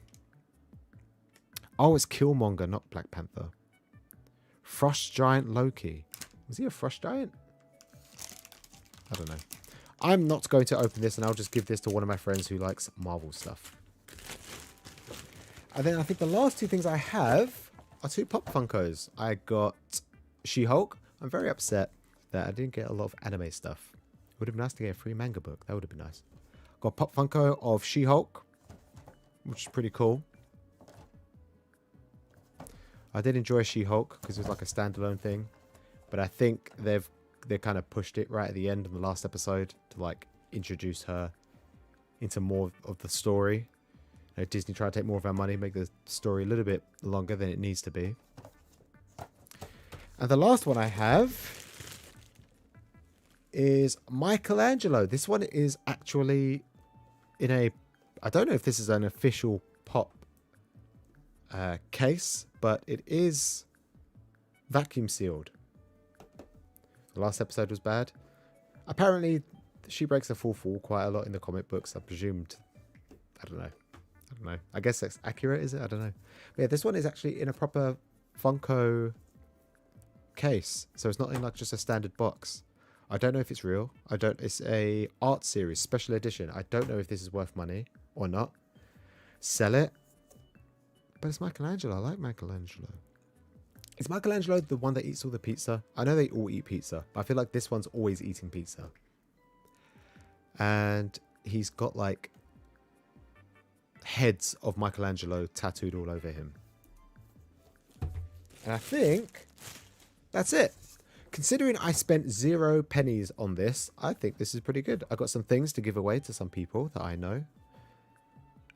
Oh, it's Killmonger, not Black Panther. Frost Giant Loki. Was he a Frost Giant? I don't know. I'm not going to open this, and I'll just give this to one of my friends who likes Marvel stuff. And then I think the last two things I have are two Pop Funkos. I got She-Hulk. I'm very upset that I didn't get a lot of anime stuff. It would have been nice to get a free manga book. That would have been nice. Got Pop Funko of She-Hulk, which is pretty cool. I did enjoy She-Hulk because it was like a standalone thing. But I think they kind of pushed it right at the end of the last episode to like introduce her into more of the story. You know, Disney tried to take more of our money, make the story a little bit longer than it needs to be. And the last one I have is Michelangelo. This one is actually in a... I don't know if this is an official Pop case, but it is vacuum sealed. The last episode was bad. Apparently, she breaks the fourth wall quite a lot in the comic books. I presumed... I don't know. I guess that's accurate, is it? I don't know. But yeah, this one is actually in a proper Funko case, so it's not in like just a standard box. I don't know if it's real. It's a art series, special edition. I don't know if this is worth money or not. Sell it. But it's Michelangelo. I like Michelangelo. Is Michelangelo the one that eats all the pizza? I know they all eat pizza, but I feel like this one's always eating pizza. And he's got like heads of Michelangelo tattooed all over him. And I think that's it. Considering I spent 0 pennies on this, I think this is pretty good. I got some things to give away to some people that I know.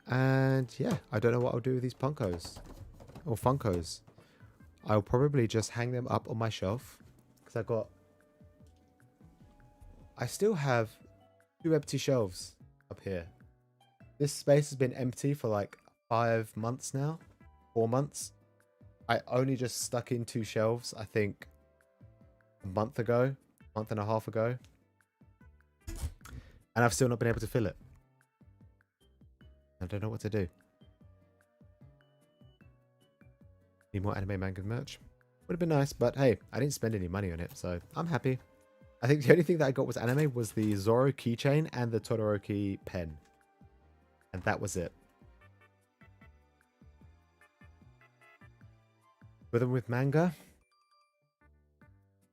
And yeah, I don't know what I'll do with these Punkos. Or Funkos. I'll probably just hang them up on my shelf. Because I still have 2 empty shelves up here. This space has been empty for like 5 months now. 4 months. I only just stuck in 2 shelves, I think, a month and a half ago. And I've still not been able to fill it. I don't know what to do. Need more anime manga merch. Would have been nice, but hey, I didn't spend any money on it, so I'm happy. I think the only thing that I got was anime was the Zoro keychain and the Todoroki pen. And that was it. With manga.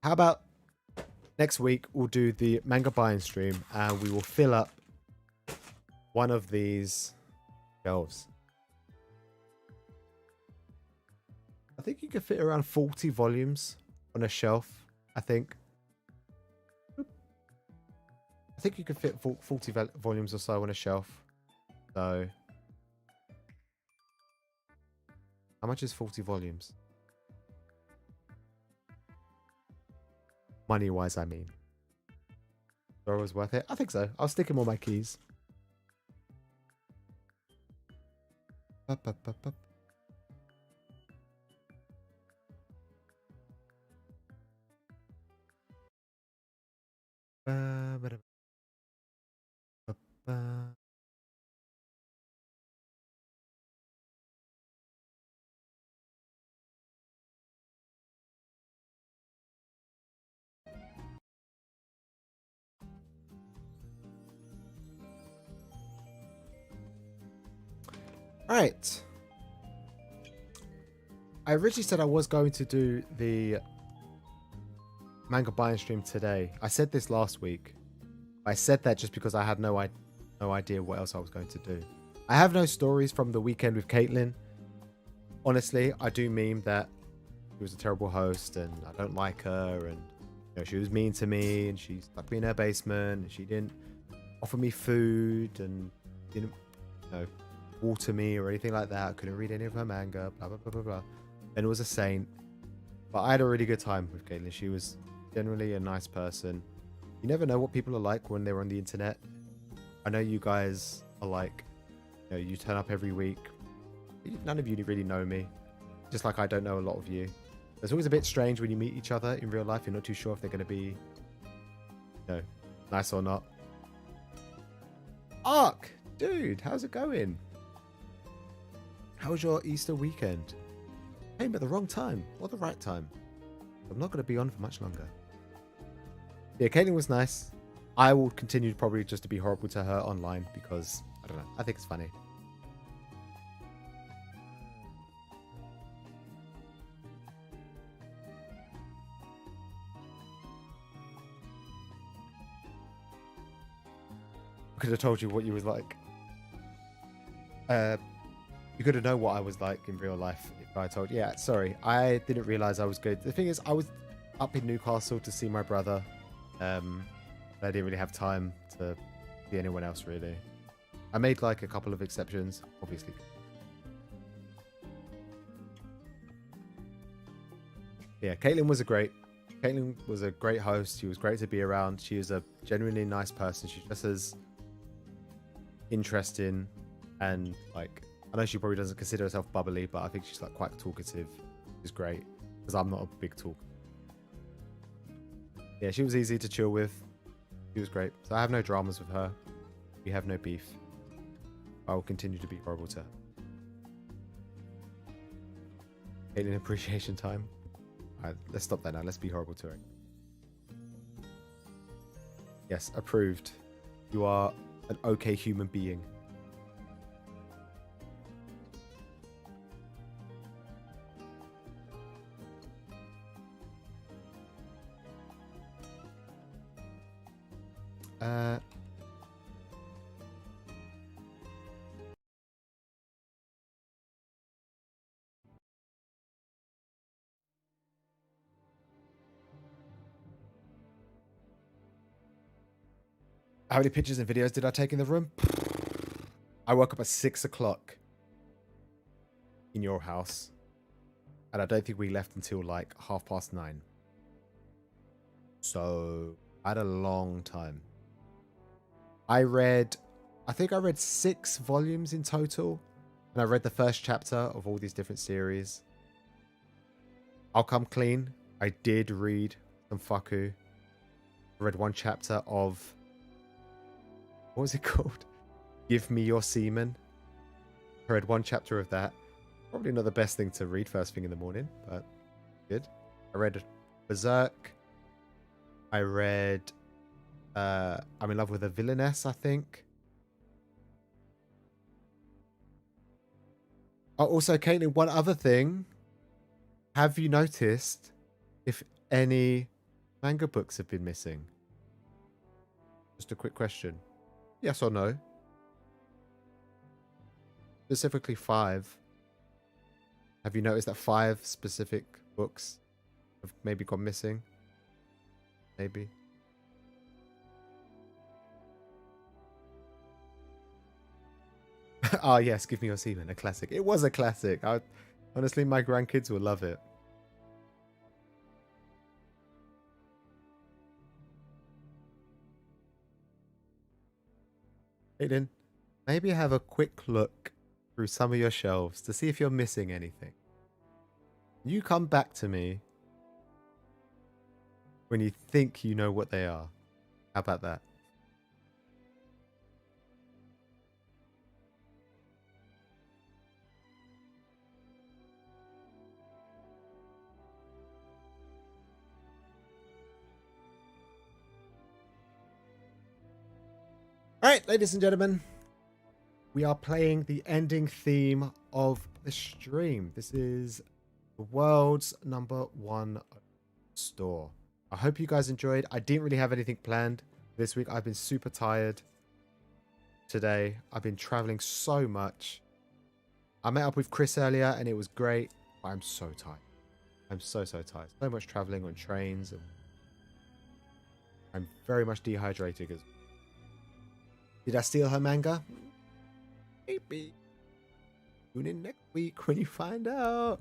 How about next week we'll do the manga buying stream and we will fill up one of these shelves. I think you could fit around 40 volumes on a shelf, I think. I think you could fit 40 volumes or so on a shelf. So, how much is 40 volumes? Money-wise, I mean. Zoro was worth it? I think so. I'll stick him on my keys. Up, up, up, up. Right. I originally said I was going to do the manga buying stream today. I said this last week. I said that just because I had no idea what else I was going to do. I have no stories from the weekend with Caitlin. Honestly, I do meme that she was a terrible host and I don't like her and she was mean to me and she stuck me in her basement and she didn't offer me food and didn't water me or anything like that. I couldn't read any of her manga, blah, blah, blah, blah, blah. And it was a saint. But I had a really good time with Caitlin. She was generally a nice person. You never know what people are like when they're on the internet. I know you guys are like, you turn up every week. None of you really know me. Just like I don't know a lot of you. It's always a bit strange when you meet each other in real life. You're not too sure if they're going to be, nice or not. Ark! Dude, how's it going? How was your Easter weekend? Came at the wrong time, or the right time. I'm not going to be on for much longer. Yeah, Caitlin was nice. I will continue probably just to be horrible to her online because, I don't know, I think it's funny. I could have told you what you was like. You could have known what I was like in real life if I told you. Yeah, sorry. I didn't realize I was good. The thing is, I was up in Newcastle to see my brother. I didn't really have time to see anyone else, really. I made like a couple of exceptions, obviously. Yeah, Caitlin was a great host. She was great to be around. She was a genuinely nice person. She's just as interesting and like, I know she probably doesn't consider herself bubbly, but I think she's like quite talkative. She's great because I'm not a big talker. Yeah, she was easy to chill with. She was great. So I have no dramas with her. We have no beef. I will continue to be horrible to her. Alien appreciation time. Alright, let's stop that now. Let's be horrible to it. Yes, approved. You are an okay human being. How many pictures and videos did I take in the room? I woke up at 6 o'clock in your house. And I don't think we left until like 9:30. So I had a long time. I think I read 6 volumes in total. And I read the first chapter of all these different series. I'll come clean. I did read some Faku. I read 1 chapter of... What was it called? Give Me Your Semen. I read 1 chapter of that. Probably not the best thing to read first thing in the morning, but good. I read Berserk. I read I'm in Love with a Villainess, I think. Oh, also, Caitlin, one other thing. Have you noticed if any manga books have been missing? Just a quick question. Yes or no? Specifically 5. Have you noticed that 5 specific books have maybe gone missing? Maybe. Oh, yes, Give Me Your Semen, a classic. It was a classic. Honestly, my grandkids will love it. Aiden, maybe have a quick look through some of your shelves to see if you're missing anything. You come back to me when you think you know what they are. How about that? All right, ladies and gentlemen, we are playing the ending theme of the stream. This is the world's #1 store. I hope you guys enjoyed. I didn't really have anything planned this week. I've been super tired today. I've been traveling so much. I met up with Chris earlier and it was great. But I'm so tired. I'm so tired. So much traveling on trains. And I'm very much dehydrated. Did I steal her manga? Maybe. Tune in next week when you find out.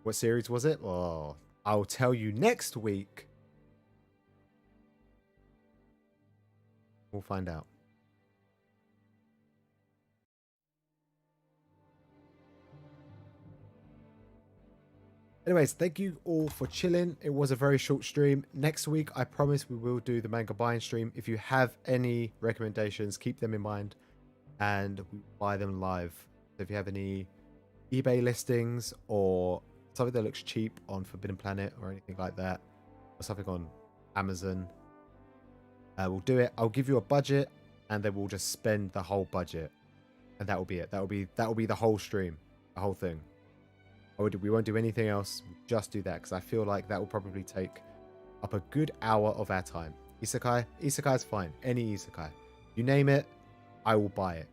What series was it? Oh, I'll tell you next week. We'll find out. Anyways, thank you all for chilling. It was a very short stream. Next week, I promise we will do the manga buying stream. If you have any recommendations, keep them in mind and we buy them live. So if you have any eBay listings or something that looks cheap on Forbidden Planet or anything like that, or something on Amazon, we'll do it. I'll give you a budget and then we'll just spend the whole budget. And that will be it. That will be the whole stream, the whole thing. We won't do anything else. We'll just do that because I feel like that will probably take up a good hour of our time. Isekai? Isekai is fine. Any isekai. You name it, I will buy it.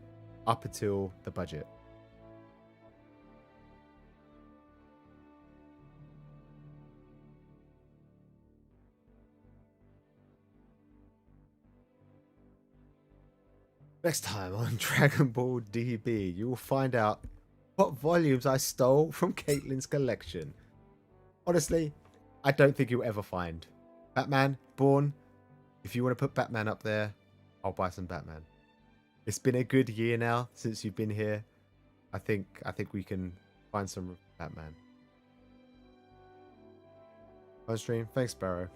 Up until the budget. Next time on Dragon Ball DB, you will find out what volumes I stole from Caitlin's collection. Honestly, I don't think you'll ever find. Batman, Born. If you want to put Batman up there, I'll buy some Batman. It's been a good year now since you've been here. I think we can find some Batman. On stream. Thanks, Barrow.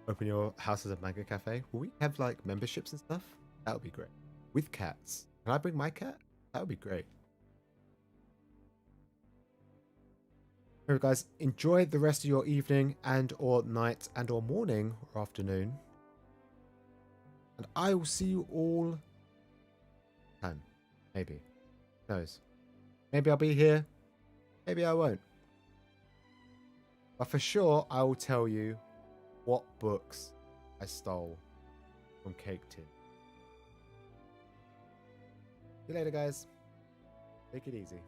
open your house as a manga cafe. Will we have like memberships and stuff? That would be great. With cats. Can I bring my cat? That would be great. Anyway, guys, enjoy the rest of your evening and or night and or morning or afternoon. And I will see you all time. Maybe. Who knows? Maybe I'll be here. Maybe I won't. But for sure, I will tell you what books I stole from Caketinz. See you later, guys. Take it easy.